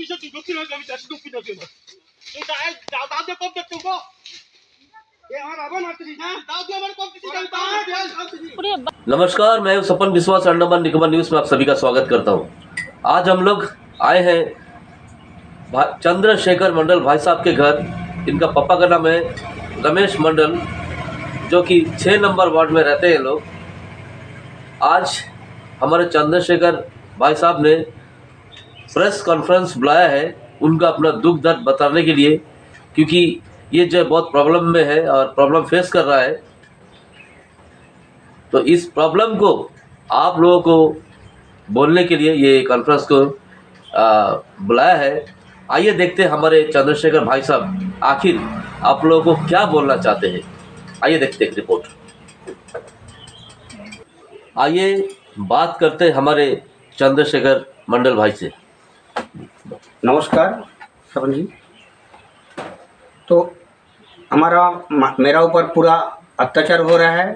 মিশে তুই দক্ষিণ হবে আমি চাষি দক্ষিণ হবে না তুই দাও দিয়ে কম দেখতে গো ये हां बाबा मारती ना दाव दिया हमारे कॉम्पिटिशन नमस्कार, मैं सपन विश्वास अंडमान निकोबार न्यूज में आप सभी का स्वागत करता हूं। आज हम लोग आए हैं चंद्रशेखर मंडल भाई साहब के घर। इनका पापा का नाम है रमेश मंडल, जो कि 6 नंबर वार्ड में रहते हैं लोग। आज हमारे चंद्रशेखर भाई साहब ने प्रेस कॉन्फ्रेंस बुलाया है उनका अपना दुख दर्द बताने के लिए, क्योंकि ये जो बहुत प्रॉब्लम में है और प्रॉब्लम फेस कर रहा है। तो इस प्रॉब्लम को आप लोगों को बोलने के लिए ये कॉन्फ्रेंस को बुलाया है। आइए देखते हैं हमारे चंद्रशेखर भाई साहब आखिर आप लोगों को क्या बोलना चाहते हैं। आइए देखते हैं रिपोर्ट। आइए बात करते हैं हमारे चंद्रशेखर मंडल भाई से। नमस्कार सपन जी। तो मेरा ऊपर पूरा अत्याचार हो रहा है।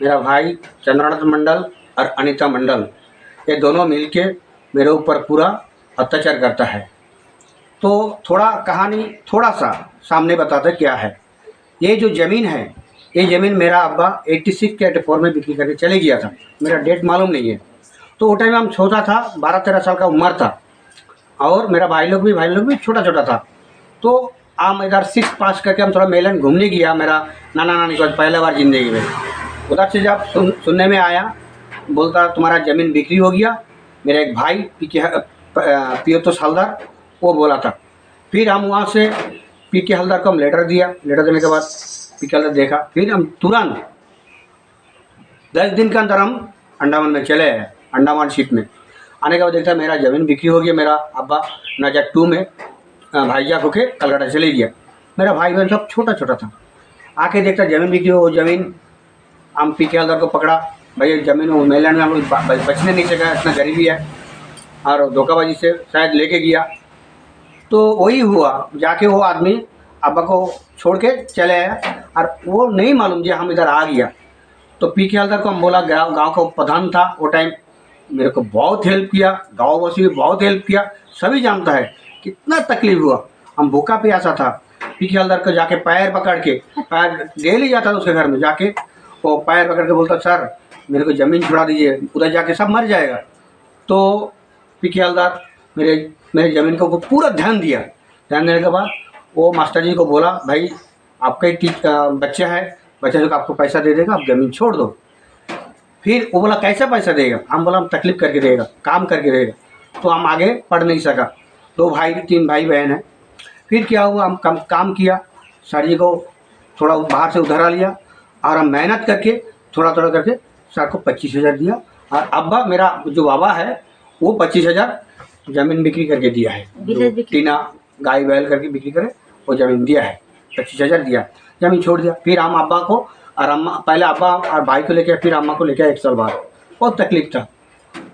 मेरा भाई चंद्रनाथ मंडल और अनीता मंडल ये दोनों मिलके मेरे ऊपर पूरा अत्याचार करता है। तो थोड़ा कहानी थोड़ा सा सामने बताते क्या है। ये जो ज़मीन है, ये ज़मीन मेरा अब्बा 86 के 84 में बिक्री करके चले गया था। मेरा डेट मालूम नहीं है। तो वो टाइम हम छोटा था, 12-13 साल का उम्र था, और मेरा भाई लोग भी छोटा छोटा था। तो हम इधर 6 पास करके हम थोड़ा मेलन घूमने गया मेरा नाना नानी को पहला बार ज़िंदगी में। उधर से जब सुनने में आया, बोलता तुम्हारा ज़मीन बिक्री हो गया। मेरा एक भाई पियोतो हलदार वो बोला था। फिर हम वहाँ से पीके हलदार को हम लेटर दिया। लेटर देने के बाद पीके हलदार देखा। फिर हम तुरंत 10 दिन के अंदर हम अंडमान में चले आए। अंडमान शिप में आने के बाद देखता मेरा ज़मीन बिक्री हो गया। मेरा अब्बा नजर 2 में भाईजाक होके कलकत्ता चले गया। मेरा भाई बहन सब छोटा छोटा था। आके देखता ज़मीन बिक्री हो। वो ज़मीन हम पीके हलदार को पकड़ा, भाई ज़मीन मेलैंड में हम लोग बचने नहीं सका, इतना गरीबी है, और धोखाबाजी से शायद लेके गया। तो वही हुआ, जाके वो आदमी अब्बा को छोड़ के चले आया, और वो नहीं मालूम जी हम इधर आ गया। तो पीके हलदार को हम बोला, गाँव का प्रधान था वो टाइम, मेरे को बहुत हेल्प किया, गाँव वासी भी बहुत हेल्प किया। सभी जानता है कितना तकलीफ हुआ। हम भूखा प्यासा था। पीके हलदार को जाके पैर पकड़ के, पैर डेली जाता था उसके घर में, जाके वो पैर पकड़ के बोलता सर मेरे को ज़मीन छुड़ा दीजिए, उधर जाके सब मर जाएगा। तो पीके हलदार मेरे ज़मीन को पूरा ध्यान दिया। ध्यान देने के बाद वो मास्टर जी को बोला, भाई आपका ही बच्चा है, बच्चे को आपको पैसा दे देगा, आप ज़मीन छोड़ दो। फिर वो बोला कैसा पैसा देगा? हम बोला हम तकलीफ़ करके देगा, काम करके देगा। तो हम आगे पढ़ नहीं सका। 3 भाई बहन हैं। फिर क्या हुआ, हम काम किया। सर जी को थोड़ा बाहर से उधारा लिया, और हम मेहनत करके थोड़ा थोड़ा करके सर को 25,000 दिया। और अब्बा मेरा जो बाबा है वो 25,000 ज़मीन बिक्री करके दिया है। टीना गाय बैल करके बिक्री करे वो ज़मीन दिया है। 25,000 दिया, ज़मीन छोड़ दिया। फिर हम अब्बा को और अम्मा, पहले अब्बा और भाई को लेकर फिर अम्मा को लेकर 1 साल बाद बहुत तकलीफ था।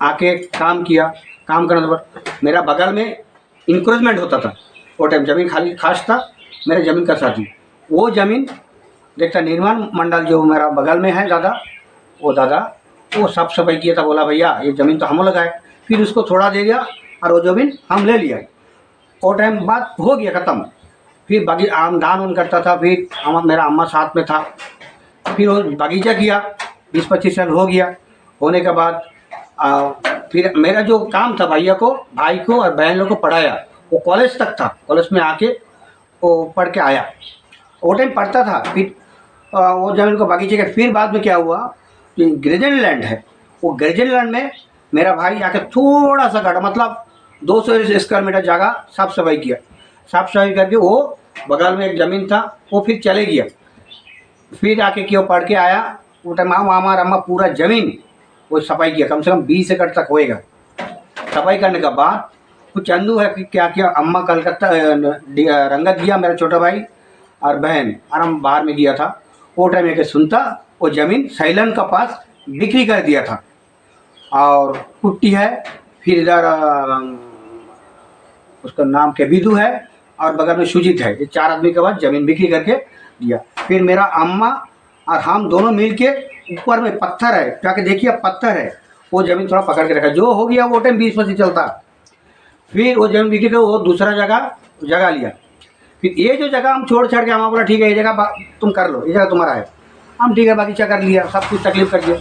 आके काम किया। काम करने पर मेरा बगल में इंक्रोचमेंट होता था। वो टाइम ज़मीन खाली खास था, मेरे ज़मीन का साथी। वो ज़मीन देखता निर्माण मंडल जो मेरा बगल में है दादा, वो साफ सफाई किया था। बोला भैया ये ज़मीन तो हम लगाए। फिर उसको थोड़ा दे दिया और वो ज़मीन हम ले लिया। वो टाइम बात हो गया ख़त्म। फिर आम दान करता था। फिर मेरा अम्मा साथ में था। फिर वो बगीचा किया, 20-25 साल हो गया। होने के बाद फिर मेरा जो काम था भाई को और बहन लोग को पढ़ाया। वो कॉलेज तक था, कॉलेज में आके वो पढ़ के आया। वो टाइम पढ़ता था। फिर वो ज़मीन को बगीचे के फिर बाद में क्या हुआ, जो गिरिजन लैंड है, वो गिरिजन लैंड में मेरा भाई आके थोड़ा सा काटा, मतलब 200 स्क्वायर मीटर जगह साफ सफाई किया। साफ सफाई करके वो बगल में एक ज़मीन था वो फिर चले गया। फिर आके क्यों पढ़ के आया। वो टाइम हमारा अम्मा पूरा ज़मीन वो सफाई किया, कम से कम 20 एकड़ तक होएगा। सफाई करने के बाद कुछ चंदू है कि क्या किया, अम्मा कलकत्ता रंगत गया मेरा छोटा भाई और बहन, और हम बाहर में गया था। वो टाइम एक सुनता वो ज़मीन सैलन का पास बिक्री कर दिया था। और कुट्टी है, फिर इधर उसका नाम के बिदू है, और बगल में सुजीत है। ये 4 आदमी के बाद ज़मीन बिक्री करके दिया। फिर मेरा अम्मा और हम दोनों मिल के ऊपर में पत्थर है, जाके देखिए पत्थर है, वो ज़मीन थोड़ा पकड़ के रखा। जो हो गया वो टाइम 20-25 चलता। फिर वो जमीन बिकी तो वो दूसरा जगह लिया। फिर ये जो जगह हम छोड़ छाड़ के हम बोला ठीक है ये जगह तुम कर लो, ये जगह तुम्हारा है। हम ठीक है बगीचा कर लिया, सब कुछ तकलीफ कर दिया।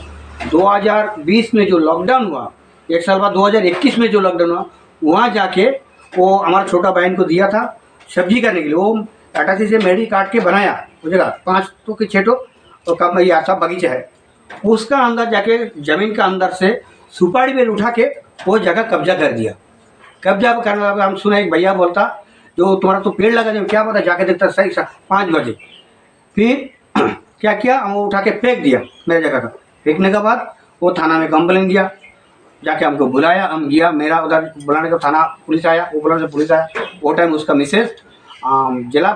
2020 में जो लॉकडाउन हुआ, 1 साल बाद 2021 में जो लॉकडाउन हुआ, वहाँ जाके वो हमारा छोटा बहन को दिया था सब्जी करने के लिए। वो टाटा से मेढ़ी काट के बनाया वो जगह 5 तो कि 6 तो कब ये सब बगीचा है। उसका अंदर जाके ज़मीन का अंदर से सुपारी बेल उठा के वो जगह कब्जा कर दिया। कब्जा करने लगा, हम सुना एक भैया बोलता जो तुम्हारा तो पेड़ लगा दे, क्या पता, जाके देखता सही 5 बजे। फिर क्या किया, हम वो उठा के फेंक दिया मेरे जगह का। फेंकने के बाद वो थाना में कंप्लेन दिया, जाके हमको बुलाया, हम गया। मेरा उधर बुलाने का थाना पुलिस आया, वो बुलाने से पुलिस आया। वो टाइम उसका मिसेज जिला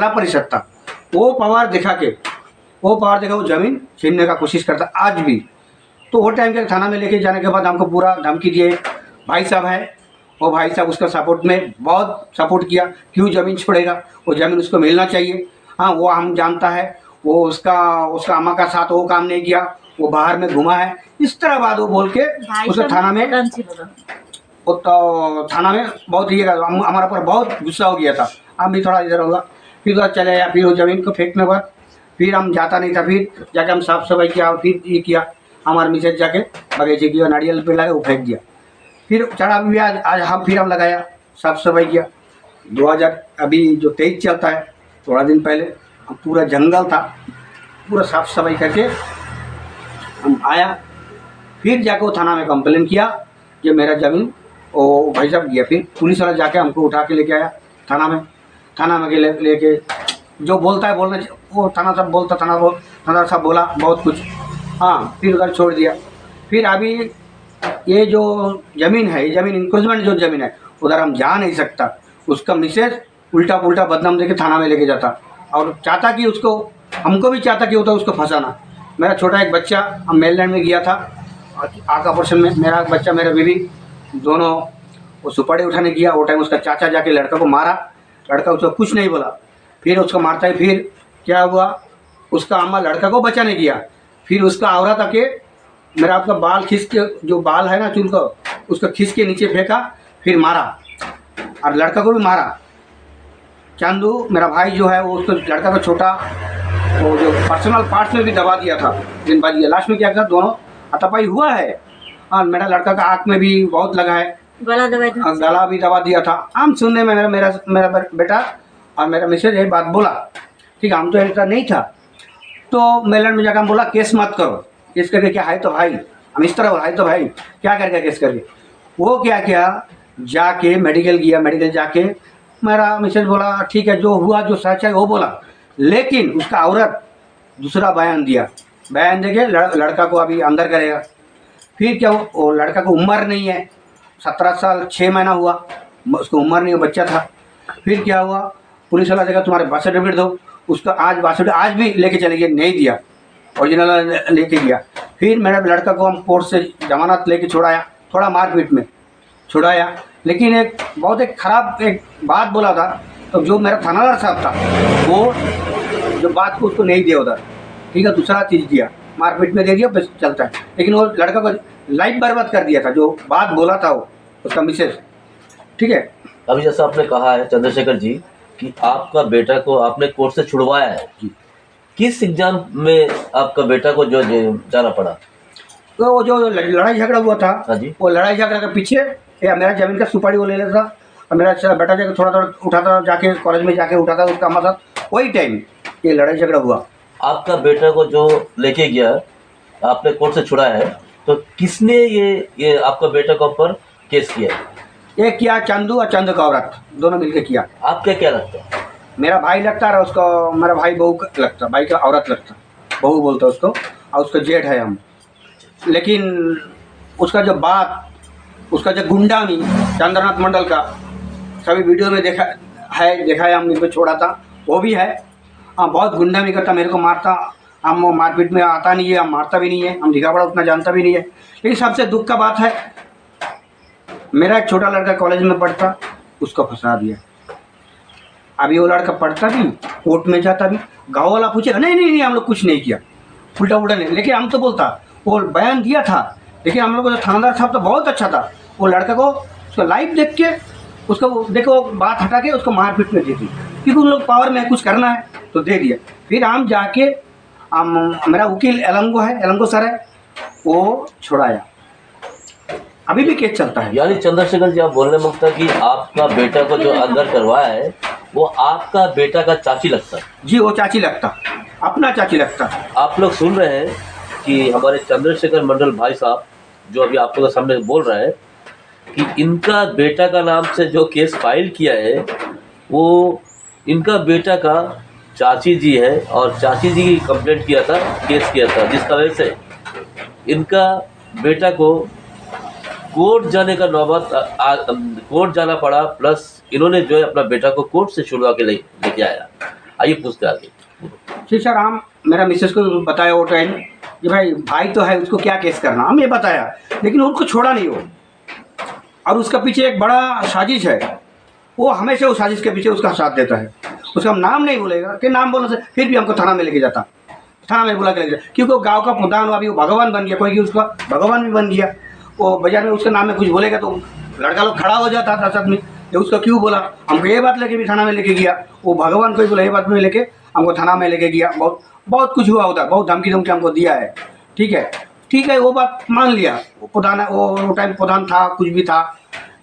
परिषद था, वो पावर दिखा वो ज़मीन छीनने का कोशिश करता आज भी। तो वो टाइम के थाना में लेके जाने के बाद हमको पूरा धमकी दिए। भाई साहब है, वो भाई साहब उसका सपोर्ट में बहुत सपोर्ट किया, क्यों ज़मीन छोड़ेगा, वो ज़मीन उसको मिलना चाहिए। हाँ वो हम जानता है, वो उसका अम्मा का साथ वो काम नहीं किया, वो बाहर में घुमा है, इस तरह बात वो बोल के उसको थाना में बहुत ये हमारा पर बहुत गुस्सा हो गया था। हम भी थोड़ा इधर होगा, फिर उधर चले आया। फिर वो ज़मीन को फेंकने बाद फिर हम जाता नहीं था, फिर जाके हम साफ़ सफाई किया, फिर ये किया हमारे मिसेज जाके बगीचे की नारियल पे लगा वो फेंक दिया। फिर चढ़ा भी आज हम लगाया, साफ़ सफाई किया। 2000 अभी जो 23 चलता है, थोड़ा दिन पहले पूरा जंगल था, पूरा साफ़ सफाई करके हम आया। फिर जाके वो थाना में कंप्लेन किया कि मेरा ज़मीन वो भाई साहब गया। फिर पुलिस वाला जाके हमको उठा के लेके आया थाना में लेके जो बोलता है बोलना, वो थाना साहब बोलता, थाना साहब बोला बहुत कुछ। हाँ फिर उधर छोड़ दिया। फिर अभी ये जो ज़मीन है, ये ज़मीन इंक्रोचमेंट जो ज़मीन है, उधर हम जा नहीं सकता। उसका मिसेज उल्टा पुल्टा बदनाम देके थाना में लेके जाता और चाहता कि उसको, हमको भी चाहता कि होता उसको फंसाना। मेरा छोटा एक बच्चा, हम मेललैंड में गया था आँख ऑपरेशन में, मेरा एक बच्चा मेरा बीवी दोनों वो सुपारी उठाने गया। वो टाइम उसका चाचा जाके लड़का को मारा, लड़का उसको कुछ नहीं बोला, फिर उसको मारता है। फिर क्या हुआ, उसका अम्मा लड़का को बचाने गया, फिर उसका औरत आके मेरा आपका बाल खींच के, जो बाल है ना चूल का, उसको खींच के नीचे फेंका, फिर मारा और लड़का को भी मारा। चांदू मेरा भाई जो है वो उसको लड़का का छोटा वो जो पर्सनल पार्ट्स में भी दबा दिया था दिन बाद। लास्ट में क्या किया, दोनों हाथापाई हुआ है। हाँ मेरा लड़का का आँख में भी बहुत लगा है, गला भी दबा दिया था। हम सुनने में मेरा बेटा और मेरा मिसेज यही बात बोला, ठीक है हम तो ऐसा नहीं था। तो मेलन में जाकर हम बोला केस मत करो, केस करके क्या है तो भाई, हम इस तरह बोला है तो भाई क्या करके केस करके। वो क्या किया, जाके मेडिकल गया, मेडिकल जाके मेरा मिसेज बोला ठीक है जो हुआ जो सच है वो बोला, लेकिन उसका औरत दूसरा बयान दिया। बयान देके लड़का को अभी अंदर करेगा। फिर क्या, वो लड़का को उम्र नहीं है, 17 साल 6 महीना हुआ, उसको उम्र नहीं, बच्चा था। फिर क्या हुआ, पुलिस वाला जगह तुम्हारे बर्थ सर्टिफिकेट दो, उसका आज बर्थ सर्टिफिकेट आज भी लेके चले गए, नहीं दिया, ओरिजिनल लेके गया। फिर मेरे लड़का को हम कोर्ट से जमानत लेके छोड़ाया, थोड़ा मारपीट में छुड़ाया, लेकिन एक बहुत एक ख़राब एक बात बोला था। तो जो मेरा थानादार साहब था वो जो बात को उसको नहीं दिया उधर, ठीक है दूसरा चीज़ दिया, मारपीट में दे दिया, बस चलता है। लेकिन वो लड़का को लाइफ बर्बाद कर दिया था, जो बात बोला था वो उसका मिसेज, ठीक है। अभी जैसा आपने कहा है चंद्रशेखर जी कि आपका बेटा को आपने कोर्ट से छुड़वाया है, किस एग्जाम में आपका बेटा को जो जाना पड़ा? तो वो जो लड़ाई झगड़ा हुआ था, वो लड़ाई झगड़ा के पीछे या मेरा ज़मीन का सुपारी वो ले लेता और मेरा बेटा जाके थोड़ा थोड़ा उठाता, जाके कॉलेज में जाके उठाता उसका अम्मा साथ, वही टाइम ये लड़ाई झगड़ा हुआ। आपका बेटा को जो लेके गया आपने कोर्ट से छुड़ाया है, तो किसने ये आपका बेटा के ऊपर केस किया? ये किया चंदू और चंदू का औरत, दोनों मिलके किया। आपका क्या लगता है? मेरा भाई लगता है, उसको मेरा भाई बहू लगता, भाई का औरत लगता, बहू बोलता उसको, और उसका जेठ है हम। लेकिन उसका जो बात, उसका जो गुंडामी चंद्रनाथ मंडल का सभी वीडियो में देखा है, हमने को छोड़ा था, वो भी है। हाँ बहुत गुंडामी करता, मेरे को मारता, हम मारपीट में आता नहीं है, हम मारता भी नहीं है, हम लिखा पढ़ा उतना जानता भी नहीं है। लेकिन सबसे दुख का बात है, मेरा एक छोटा लड़का कॉलेज में पढ़ता, उसको फंसा दिया। अभी वो लड़का पढ़ता भी, कोर्ट में जाता भी, गाँव वाला पूछेगा नहीं हम लोग कुछ नहीं किया, उल्टा नहीं। लेकिन हम तो बोलता, वो बयान दिया था, लेकिन हम लोग का थानादार साहब तो बहुत अच्छा था, वो लड़का को उसका लाइव देख के उसको देखो बात हटा के उसको मारपीट में दे दी, क्योंकि उन लोग पावर में कुछ करना है तो दे दिया। फिर हम जाके मेरा वकील एलंगो सर है, वो छुड़ाया, अभी भी केस चलता है। यानी चंद्रशेखर जी, आप बोलने मुक्त कि आपका बेटा को जो अंदर करवाया है वो आपका बेटा का चाची लगता है? जी, वो चाची लगता, अपना चाची लगता। आप लोग सुन रहे हैं कि हमारे चंद्रशेखर मंडल भाई साहब जो अभी आप लोगों के सामने बोल रहे हैं कि इनका बेटा का नाम से जो केस फाइल किया है वो इनका बेटा का चाची जी है, और चाची जी की कंप्लेंट किया था, केस किया था, जिसका वजह से इनका बेटा को कोर्ट जाने का नौबत कोर्ट जाना पड़ा, प्लस इन्होंने जो है अपना बेटा को कोर्ट से छुड़वा के लेके आया। आइए पूछते आगे। जी सर, हम मेरा मिसेस को बताया वो टाइम कि भाई तो है, उसको क्या केस करना, हम ये बताया, लेकिन उनको छोड़ा नहीं वो। और उसका पीछे एक बड़ा साजिश है, वो हमेशा उस साजिश के पीछे उसका साथ देता है। उसका हम नाम नहीं बोलेगा कि नाम बोलने से फिर भी हमको थाना में लेके जाता, थाना में बुला के लेके जाता, क्योंकि वो गाँव का प्रधान अभी वो भगवान बन गया, कोई उसका भगवान भी बन गया। वो बाजार में उसके नाम में कुछ बोलेगा तो लड़का लोग खड़ा हो जाता था सब में, ये उसको क्यों बोला, हमको ये बात लेके भी थाना में लेके गया। वो भगवान को ही बोला, ये बात में लेके हमको थाना में लेके गया। बहुत कुछ हुआ होता, बहुत धमकी हमको दिया है। ठीक है, वो बात मान लिया। वो प्रधान, वो टाइम प्रधान था, कुछ भी था।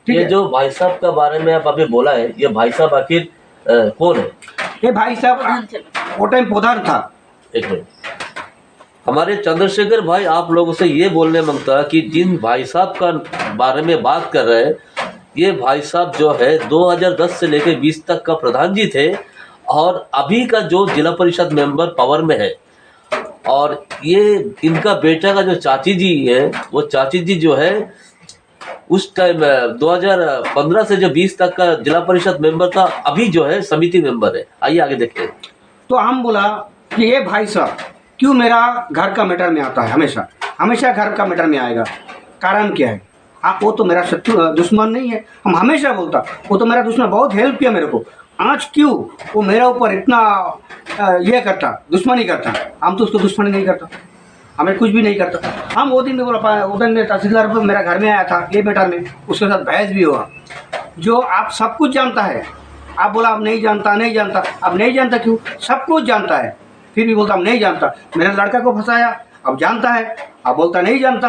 ठीक ये है, जो भाई साहब का बारे में आप अभी बोला है, ये भाई साहब आखिर कौन है? ये भाई साहब वो टाइम प्रधान था। एक मिनट, हमारे चंद्रशेखर भाई आप लोगों से ये बोलने मांगता है कि जिन भाई साहब का बारे में बात कर रहे हैं, ये भाई साहब जो है 2010 से लेकर 20 तक का प्रधान जी थे, और अभी का जो जिला परिषद मेंबर पावर में है। और ये इनका बेटा का जो चाची जी है, वो चाची जी जो है उस टाइम 2015 से जो 20 तक का जिला परिषद मेंबर था, अभी जो है समिति मेंबर है। आइए आगे देखते हैं। तो हम बोला कि ये भाई साहब क्यों मेरा घर का मैटर में आता है, हमेशा घर का मैटर में आएगा, कारण क्या है? आप वो तो मेरा शत्रु दुश्मन नहीं है, हम हमेशा बोलता, वो तो मेरा दुश्मन, बहुत हेल्प किया मेरे को, आज क्यों वो मेरा ऊपर इतना ये करता, दुश्मनी करता? हम तो उसको दुश्मनी नहीं करता, हमें कुछ भी नहीं करता। हम वो दिन में बोला, वो दिन में तहसीलदार मेरा घर में आया था ये मैटर में, उसके साथ बहस भी हुआ। जो आप सब कुछ जानता है, आप बोला आप नहीं जानता, अब नहीं जानता क्यों? सब कुछ जानता है, फिर भी बोलता हम नहीं जानता। मेरे लड़का को फंसाया, अब जानता है, अब बोलता नहीं जानता,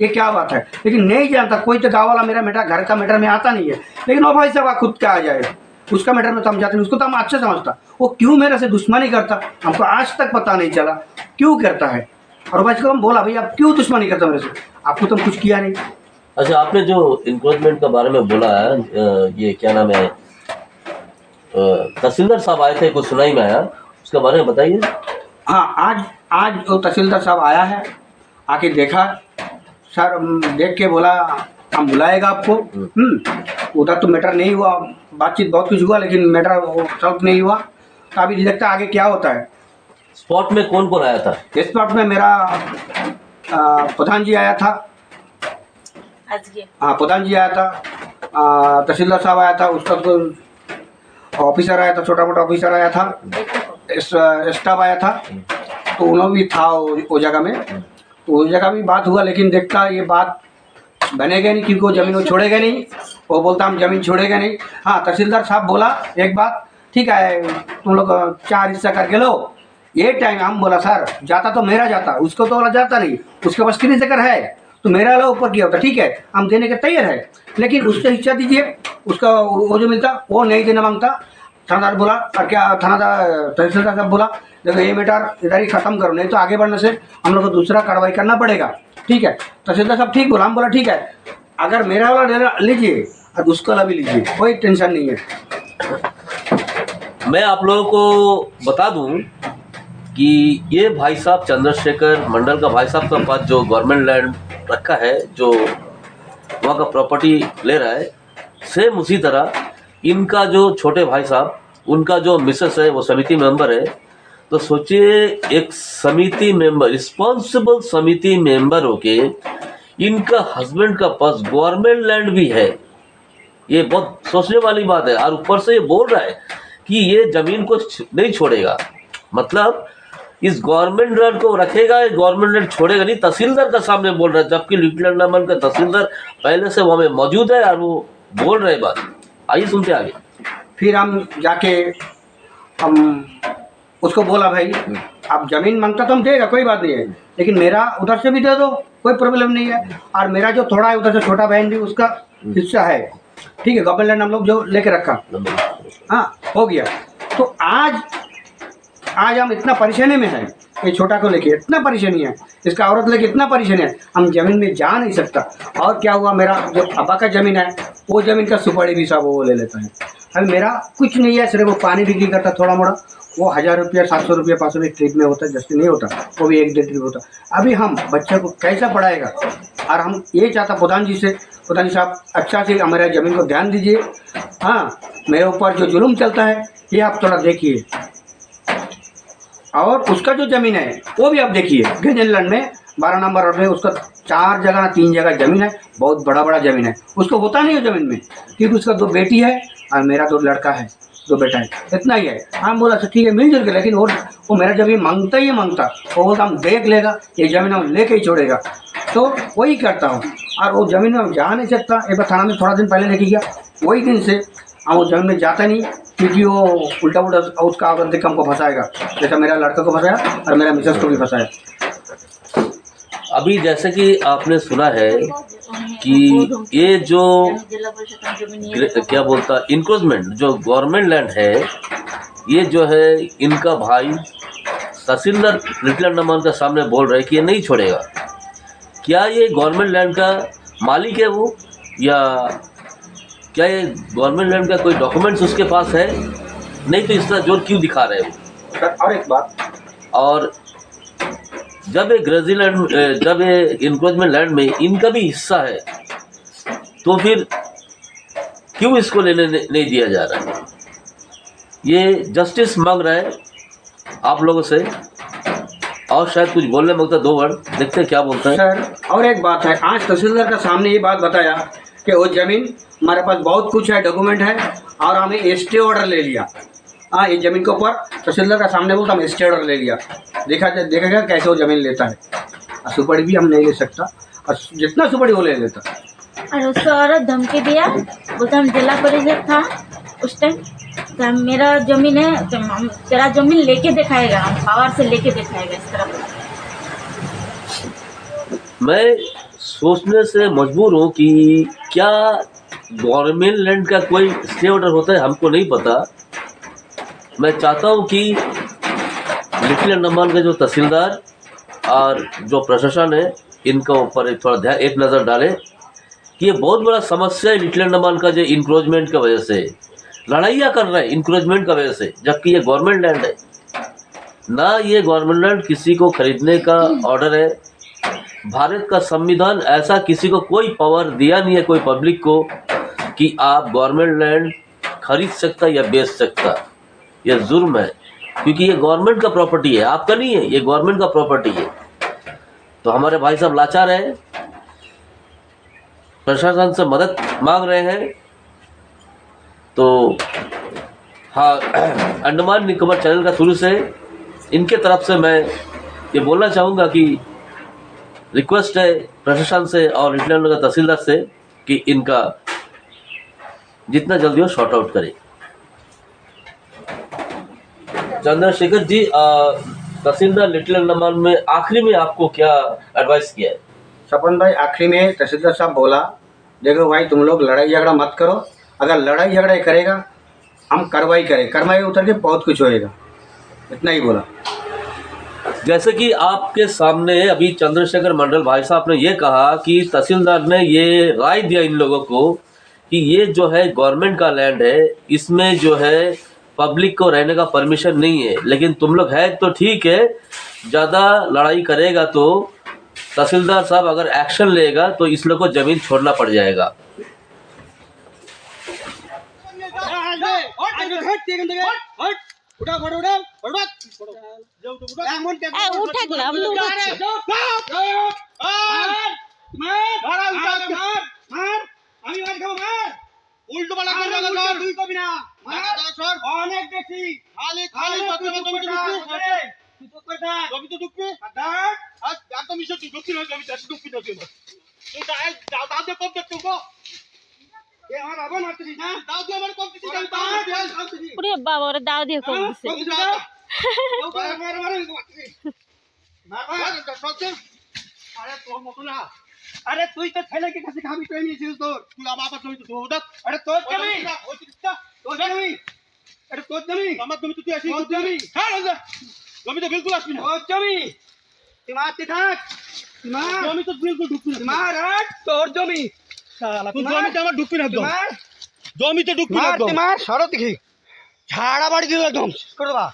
ये क्या बात है? लेकिन नहीं जानता, कोई तो गाँव वाला मेरा बेटा घर का मैटर में आता नहीं है, लेकिन वो भाई साहब खुद क्या आ जाए, उसका मैटर में तो हम जाते नहीं, उसको तो हम अच्छा समझता। वो क्यों मेरे से दुश्मनी करता, हमको आज तक पता नहीं चला क्यों करता है। और भाई को हम बोला, भाई आप क्यों दुश्मनी करता मेरे से, आपको तो कुछ किया नहीं। अच्छा, आपने जो इंक्रोचमेंट के बारे में बोला है, ये क्या नाम है, तहसीलदार साहब आए थे, कुछ सुनाई में आया, उसके बारे में बताइए। हाँ, आज वो तहसीलदार साहब आया है, आके देखा, सर देख के बोला हम बुलाएगा आपको। उधर तो मैटर नहीं हुआ, बातचीत बहुत कुछ हुआ, लेकिन मैटर सॉल्व नहीं हुआ। तो अभी देखता आगे क्या होता है। स्पॉट में कौन कौन आया था? स्पॉट में मेरा प्रधान जी आया था, हाँ प्रधान जी आया था, तहसीलदार साहब आया था, उसका तो ऑफिसर आया था, छोटा मोटा ऑफिसर आया था, स्टाफ आया था, तो उन्होंने भी था वो जगह में। तो उस जगह भी बात हुआ, लेकिन देखता ये बात बनेगा नहीं, क्योंकि वो ज़मीन वो छोड़ेगा नहीं, वो बोलता हम ज़मीन छोड़ेगा नहीं। हाँ, तहसीलदार साहब बोला एक बात, ठीक है तुम लोग 4 हिस्सा करके लो। ये टाइम हम बोला सर जाता तो मेरा जाता, उसको तो वाला जाता नहीं, उसके पास 3 एकड़ है तो मेरा वाला ऊपर किया होता, ठीक है हम देने के तैयार है, लेकिन उससे हिस्सा दीजिए, उसका वो जो मिलता वो नहीं देना मांगता। थानादार बोला, और क्या थानादार तहसीलदार साहब बोला, देखो ये मैटर इधर ही ख़त्म करो, नहीं तो आगे बढ़ने से हम लोग को दूसरा कार्रवाई करना पड़ेगा। ठीक है, तहसीलदार साहब ठीक बोला, हम बोला ठीक है, अगर मेरा वाला लीजिए और उसका वाला भी लीजिए, कोई टेंशन नहीं है। मैं आप लोगों को बता दूं कि ये भाई साहब चंद्रशेखर मंडल का भाई साहब का पास जो गवर्नमेंट लैंड रखा है, जो वहाँ का प्रॉपर्टी ले रहा है, सेम उसी तरह इनका जो छोटे भाई साहब, उनका जो मिसेस है वो समिति मेंबर है। तो सोचिए, एक समिति मेंबर, रिस्पॉन्सिबल समिति मेंबर होके इनका हस्बैंड का पास गवर्नमेंट लैंड भी है, ये बहुत सोचने वाली बात है। और ऊपर से ये बोल रहा है कि ये ज़मीन को नहीं छोड़ेगा, मतलब इस गवर्नमेंट लैंड को रखेगा, गवर्नमेंट लैंड छोड़ेगा नहीं। तहसीलदार का सामने बोल रहा है, जबकि लिटिल अंडमान का तहसीलदार पहले से वहाँ में मौजूद है और वो बोल रहे बात। आइए सुनते आगे। फिर हम जाके हम उसको बोला भाई आप ज़मीन मांगता तो हम देगा, कोई बात नहीं है, लेकिन मेरा उधर से भी दे दो, कोई प्रॉब्लम नहीं है, और मेरा जो थोड़ा है उधर से छोटा बहन भी उसका हिस्सा है, ठीक है, गवर्नमेंट लैंड हम लोग जो लेके रखा, हाँ हो गया। तो आज हम इतना परेशानी में हैं, ये छोटा को लेके इतना परेशानी है, इसका औरत लेके इतना परेशानी है, हम ज़मीन में जा नहीं सकता। और क्या हुआ, मेरा जो अब्बा का ज़मीन है वो ज़मीन का सुपारी भी सब वो ले लेता है। अभी मेरा कुछ नहीं है, सिर्फ वो पानी बिक्री करता थोड़ा मोड़ा, वो 1000 रुपया 700 रुपया 500 रुपये ट्रिप में होता है, जैसे नहीं होता, वो भी 1-1.5 ट्रिप होता। अभी हम बच्चे को कैसा पढ़ाएगा, और हम ये चाहता प्रधान जी से, प्रधान जी साहब अच्छा से हमारे ज़मीन को ध्यान दीजिए, हाँ मेरे ऊपर जो जुल्म चलता है ये आप थोड़ा देखिए, और उसका जो ज़मीन है वो भी आप देखिए, गंजनलैंड में 12 नंबर रोड में उसका 4 जगह 3 जगह ज़मीन है, बहुत बड़ा ज़मीन है, उसको होता नहीं है ज़मीन में, क्योंकि उसका 2 बेटी है और मेरा 2 लड़का है, 2 बेटा है, इतना ही है। हम बोला ठीक है मिलजुल के, लेकिन वो मेरा ज़मीन मांगता ही मांगता, वो बोलता हम देख लेगा, ये ज़मीन हम लेके ही छोड़ेगा, तो वही करता हूँ। और वो ज़मीन में जा नहीं सकता, एक बार थाना में थोड़ा दिन पहले लेके गया, वही दिन से हम वो ज़मीन में जाता नहीं, क्योंकि वो उल्टा उसका औरत देख हमको फंसाएगा, जैसा मेरा लड़का को फंसाया और मेरा मिसेस को भी फंसाया। अभी जैसे कि आपने सुना है कि ये जो क्या बोलता इंक्रोचमेंट जो गवर्नमेंट लैंड है, ये जो है इनका भाई तहसीलदार लिटिल अंडमान का सामने बोल रहे हैं कि ये नहीं छोड़ेगा। क्या ये गवर्नमेंट लैंड का मालिक है वो, या क्या ये गवर्नमेंट लैंड का कोई डॉक्यूमेंट्स उसके पास है? नहीं तो इस तरह जोर क्यों दिखा रहे हैं वो? और एक बात, और जब ये ग्रेजीलैंड जब ये इंक्रोचमेंट लैंड में इनका भी हिस्सा है, तो फिर क्यों इसको लेने नहीं दिया जा रहा है? ये जस्टिस मांग रहा है आप लोगों से, और शायद कुछ बोलने मांगता 2 वर्ड, देखते हैं क्या बोलता है। सर और एक बात है, आज तहसीलदार का सामने ये बात बताया कि वो ज़मीन हमारे पास बहुत कुछ है, डॉक्यूमेंट है, और हमें स्टे ऑर्डर ले लिया। हाँ ये ज़मीन के ऊपर तहसीलदार का सामने बोलता हम स्टे ऑर्डर ले लिया, देखेगा कैसे वो ज़मीन लेता है, और सुपारी भी हम नहीं ले सकता, और जितना सुपारी वो ले लेता। और उसको औरत धमकी दिया, बोलता हम जिला परिषद था उस टाइम, तो मेरा ज़मीन है तो तेरा ज़मीन लेके दिखाएगा, हम पावर से लेके दिखाएगा, इस तरह। मैं सोचने से मजबूर हूँ कि क्या गवर्नमेंट लैंड का कोई स्टे ऑर्डर होता है, हमको नहीं पता। मैं चाहता हूँ कि लिटिल अंडमान के जो तहसीलदार और जो प्रशासन है इनका ऊपर थोड़ा ध्यान, एक नज़र डालें कि ये बहुत बड़ा समस्या है लिटिल अंडमान का, जो इंक्रोचमेंट की वजह से लड़ाइयाँ कर रहे हैं, इंक्रोचमेंट की वजह से, जबकि ये गवर्नमेंट लैंड है ना। ये गवर्नमेंट लैंड किसी को खरीदने का ऑर्डर है। भारत का संविधान ऐसा किसी को कोई पावर दिया नहीं है, कोई पब्लिक को, कि आप गवर्नमेंट लैंड खरीद सकता या बेच सकता। यह जुर्म है, क्योंकि ये गवर्नमेंट का प्रॉपर्टी है, आपका नहीं है, ये गवर्नमेंट का प्रॉपर्टी है। तो हमारे भाई साहब लाचार हैं, प्रशासन से मदद मांग रहे हैं। तो हाँ, अंडमान निकोबार चैनल का शुरू से इनके तरफ से मैं ये बोलना चाहूँगा कि रिक्वेस्ट है प्रशासन से और लिटिल अंडमान का तहसीलदार से कि इनका जितना जल्दी हो शॉर्ट आउट करें। चंद्रशेखर जी, तहसीलदार लिटिल अंडमान में आखिरी में आपको क्या एडवाइस किया है? सपन भाई आखिरी में तहसीलदार साहब बोला, देखो भाई तुम लोग लड़ाई झगड़ा मत करो, अगर लड़ाई झगड़ा करेगा हम कार्रवाई करें, कार्रवाई उतर के बहुत कुछ होएगा, इतना ही बोला। जैसे कि आपके सामने अभी चंद्रशेखर मंडल भाई साहब ने ये कहा कि तहसीलदार ने ये राय दिया इन लोगों को कि ये जो है गवर्नमेंट का लैंड है, इसमें जो है पब्लिक को रहने का परमिशन नहीं है, लेकिन तुम लोग है तो ठीक है, ज़्यादा लड़ाई करेगा तो तहसीलदार साहब अगर एक्शन लेगा तो इस लोग को ज़मीन छोड़ना पड़ जाएगा। উল্টো পাল্টা করবে না, তুই কবি না, অনেক দেখি খালি খালি তুই তো কই থাক জমি তো ঢুকবি আর একদম মিশে তুই ঢুকবি না জমিতে আসি ঢুকবি না তুই তুই দাও দিয়ে কম দেখতে গো এ আমার বাবা মারছিস না দাও দিয়ে আমার কম দিছিস আমি দাও দিছি ওরে বাবা ওরে দাও দিয়ে কম দিছে আরে তোর মতো না আরে তুই তো ছেলেকে কাছে খাবি তুই নিয়েছিস তোর তুই আবার জমি তো দৌড়াত আরে তোর জমি তোর জমি আরে তোর জমি আমার জমি তো তুই আসিস তোর জমি হ্যাঁ জমি তো বিলকুল আসবি না তোর জমি তুই মারতে থাক জমি তো বিলকুল ঢুকবি না মার তোর জমি তুই জমিতে আমার ঢুকবি না একদম জমিতে ঢুকবি না একদম মার সরো দেখি ঝাড়া বাড়ি দিল একদম করে দেবা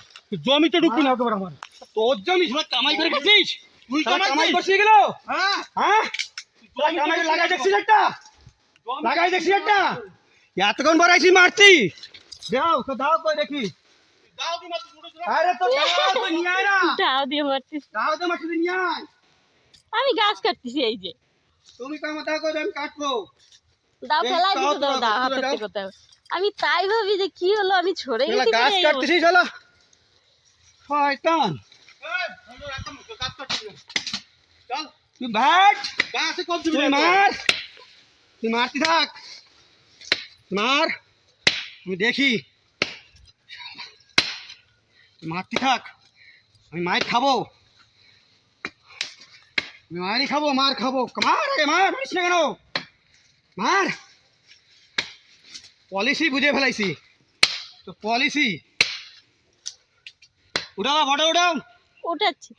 জমিতে ঢুকবি না একদম আমার তোর জমি সব কামাই করে খাচ্ছিস তুই কামাই করছিস গেল হ্যাঁ হ্যাঁ কামাই লাগাই দেখছিস একটা লাগাই দেখছিস একটা এতক্ষণ বড়াইছি মারতি দাও তো দাও কই দেখি দাও দি মারতি আরে তো দাও তো নিয়ে আয় না দাও দিয়ে মারছিস দাও তো মারতি নিয়ে আয় আমি গাছ কাটতেছি এই যে তুমি কাম দাও কই আমি কাটবো দাও ফেলাই দিছো দাও দাও হাতে কোথাও আমি তাই ভাবি যে কি হলো আমি ছড়ে গেছি গাছ কাটতেছিস শালা শয়তান এই বন্ধু একদম গাছ কাটছিস চল তুই ভাগ গাছে কম দিবি মার তুই মারতি থাক মার আমি দেখি তুই মারতি থাক আমি মার খাবো আমি মারই খাবো মার খাবো মার আগে মার মারিস না কেন মার পলিসি বুঝে ফেলাইছি তো পলিসি উঠাও ফটো উঠাও উঠাচ্ছি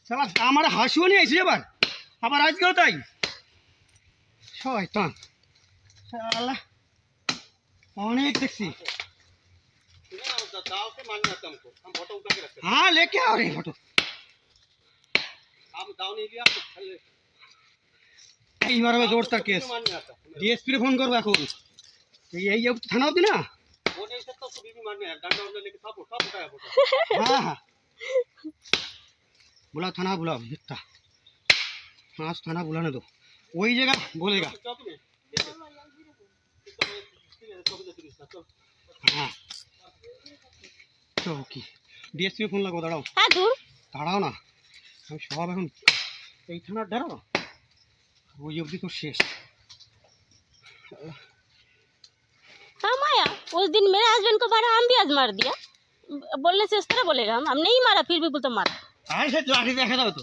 শালা আমার হাসিও নিয়ে আইছি আবার আজকেও তাই শয়তান শালা অনেক দেখছি हाँ लेके आ रहे हैं फोटो এইবার হবে জোরদার কেস ডিএসপি রে ফোন করবো এখন এই থানা অব্দি না हाँ हाँ बुलाओ थाना बुलाओ जितना आज थाना बुलाने दो वही जगह बोलेगा हाँ চৌকি ডিএসপি ফোন লাগো দাঁড়াও হ্যাঁ দূর দাঁড়াও না আমি সব এখন এই থানার দাঁড়াও ওই অবধি তো শেষ हाँ माया उस दिन मेरे हस्बैंड को मारा हम भी आज मार दिया बोलने से इस तरह बोलेगा हम नहीं मारा फिर भी बोलते मारा আরে সে লাঠি দেখা দাও তো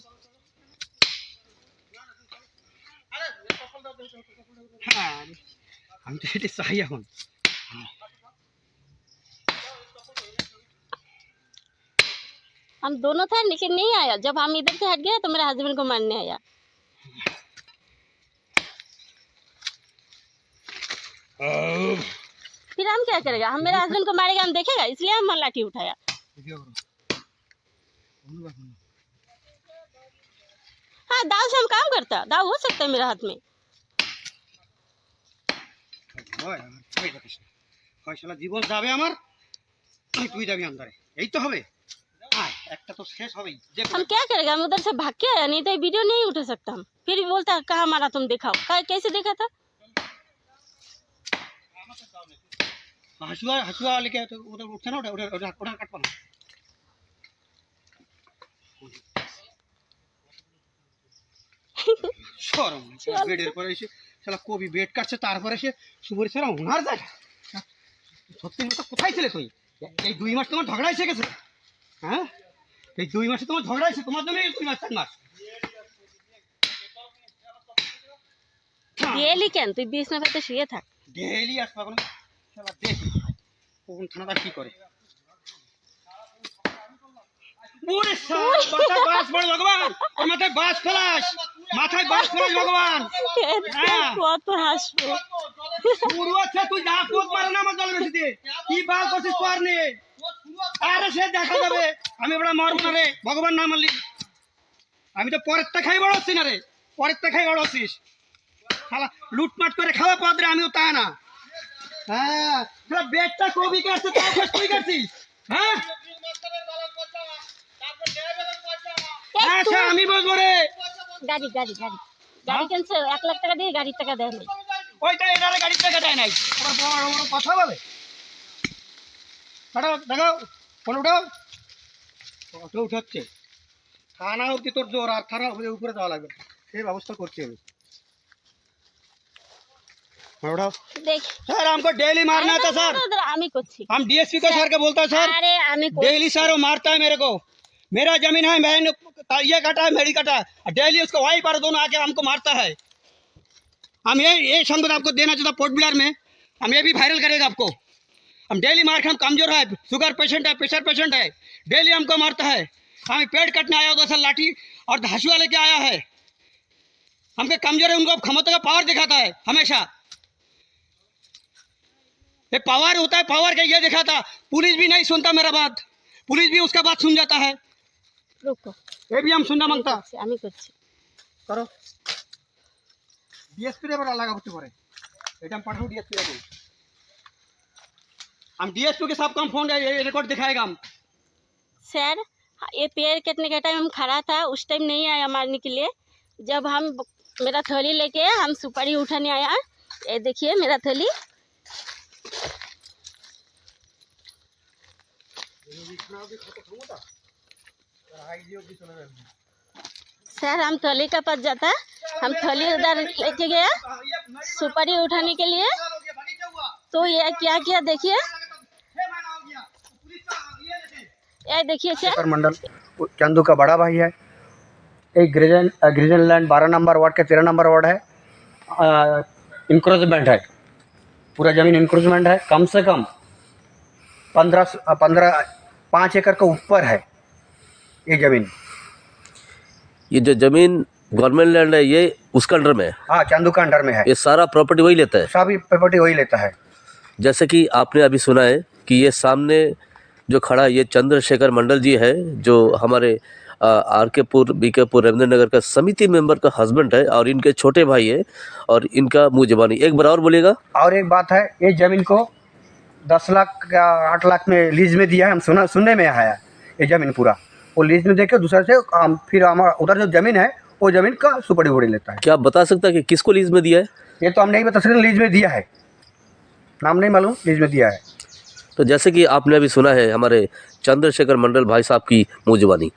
হ্যাঁ আমি তো সেটা চাই এখন हम दोनों थे लेकिन नहीं आया जब हम इधर से हट गए तो मेरे हस्बैंड को मारने आया फिर हम क्या करेगा हम मेरे हस्बैंड को मारेगा हम देखेगा इसलिए हम लाठी उठाया हाँ दाव से हम काम करता दाव हो सकता है मेरे हाथ में ফয়সালা জীবন যাবে আমার তুই যাবি আন্দারে এই তো হবে একটা তো শেষ হবেই हम क्या करेगा हम उधर से भाग के आया नहीं तो ये वीडियो नहीं उठा सकता हम फिर भी बोलता कहाँ मारा तुम दिखाओ कैसे देखा था हसुआ हसुआ लेके तो उधर उठता ना उधर उधर उधर काट पाना শরম বেডের পরে এসে শালা কবি বেড কাটছে তারপরে এসে সুবরি ছাড়া ওনার যায় সত্যি কথা কোথায় ছিলে তুই এই 2 মাস তোমার ঝগড়া এসে গেছে হ্যাঁ এই 2 মাসে তোমার ঝগড়া এসে তোমার জন্য 2 মাস 3 মাস डेली क्या তুই 20 में तो শুয়ে থাক ডেইলি আসবা কোন শালা দেখ কোন থানাদার কি করে ওরে শালা মাথায় বাস পড়ে ভগবান ওর মাথায় বাস ফেলাস মাথায় বাস ফেলাস ভগবান কত হাসবো শুরু আছে তুই যা পোত মারে না আমার জল বেশি দে কি বাল করছিস তোর নে আরে সে দেখা যাবে আমি বড় মরব না রে ভগবান নাম মারলি আমি তো পরেরটা খাই বড় হচ্ছি না রে পরেরটা খাই বড় হচ্ছিস শালা লুটমাট করে খাওয়া পদরে আমিও তা না হ্যাঁ তোরা বেটটা কবি কাটছে তাও তুই কাটছিস হ্যাঁ আচ্ছা আমি বলবো রে গাড়ি গাড়ি গাড়ি গাড়ি ক্যান্সেল 1 লাখ টাকা দিয়ে গাড়ির টাকা দেয় নাই ওইটা এটারে গাড়ির টাকা দেয় নাই আবার বড় বড় কথা বলে দাঁড়াও দেখাও ফোন উঠাও অটো উঠাচ্ছে থানা অব্দি তোর জোর আর থানা উপরে যাওয়া লাগবে সেই ব্যবস্থা করছি আমি उठाओ देख सर हमको डेली मारना था सर आमी कुछ हम डीएसपी को सर के बोलता है सर अरे आमी डेली सर वो मारता है मेरे को मेरा जमीन है मैंने ये काटा है मेरी काटा डेली उसको वहीं पर दोनों आके हमको मारता है हम ये संबंध आपको देना चाहता पोर्ट ब्लेयर में हम ये भी वायरल करेगा आपको हम डेली मार के हम कमजोर है शुगर पेशेंट है प्रेशर पेशेंट है डेली हमको मारता है हमें पेड़ कटने आया उधर सर लाठी और हंसुआ लेके आया है हमके कमजोर है उनको क्षमता का पावर दिखाता है हमेशा ये पावर होता है पावर का ये दिखाता पुलिस भी नहीं सुनता मेरा बात पुलिस भी उसका बात सुन जाता है रुको ये भी हम सुनना मांगता आमी कुछ करो डीएसपी रे बड़ा लगा होते परे এটা हम पढ़ो डीएसपी रे हम डीएसपी के साथ कम फोन ये रिकॉर्ड दिखाएगा हम सर ये पेड़ कटने के टाइम हम खड़ा था उस टाइम नहीं आया मारने के लिए जब हम मेरा थैली लेके हम सुपारी उठाने आया ये देखिए मेरा थैली सर हम थैली का पास जाता हम थैली उधर लेके गया सुपारी उठाने के लिए तो ये क्या किया देखिए ये देखिए सर मंडल चंदू का बड़ा भाई है एक गिरिजन लैंड 12 नंबर वार्ड का 13 नंबर वार्ड है इंक्रोचमेंट है पूरा ज़मीन इंक्रोचमेंट है कम से कम 5 एकड़ का ऊपर है ये ज़मीन ये जो जमीन गवर्नमेंट लैंड है ये उसका अंडर में है हाँ चंदू का अंडर में है ये सारा प्रॉपर्टी वही लेता है सभी प्रॉपर्टी वही लेता है जैसे कि आपने अभी सुना है कि ये सामने जो खड़ा ये चंद्रशेखर मंडल जी है जो हमारे आरकेपुर बीकेपुर रविंद्र नगर का समिति मेंबर का हस्बैंड है और इनके छोटे भाई है और इनका मुँह जबानी एक बार और बोलिएगा और एक बात है ये ज़मीन को 10 लाख या 8 लाख में लीज में दिया है हम सुनने में आया ये ज़मीन पूरा वो लीज में देके दूसरे से फिर हमारा उधर जो ज़मीन है वो ज़मीन का सुपारी वुपारी लेता है क्या आप बता सकता है कि किसको लीज में दिया है ये तो हम नहीं बता सकते लीज में दिया है नाम नहीं मालूम लीज में दिया है तो जैसे कि आपने अभी सुना है हमारे चंद्रशेखर मंडल भाई साहब की मुँह जबानी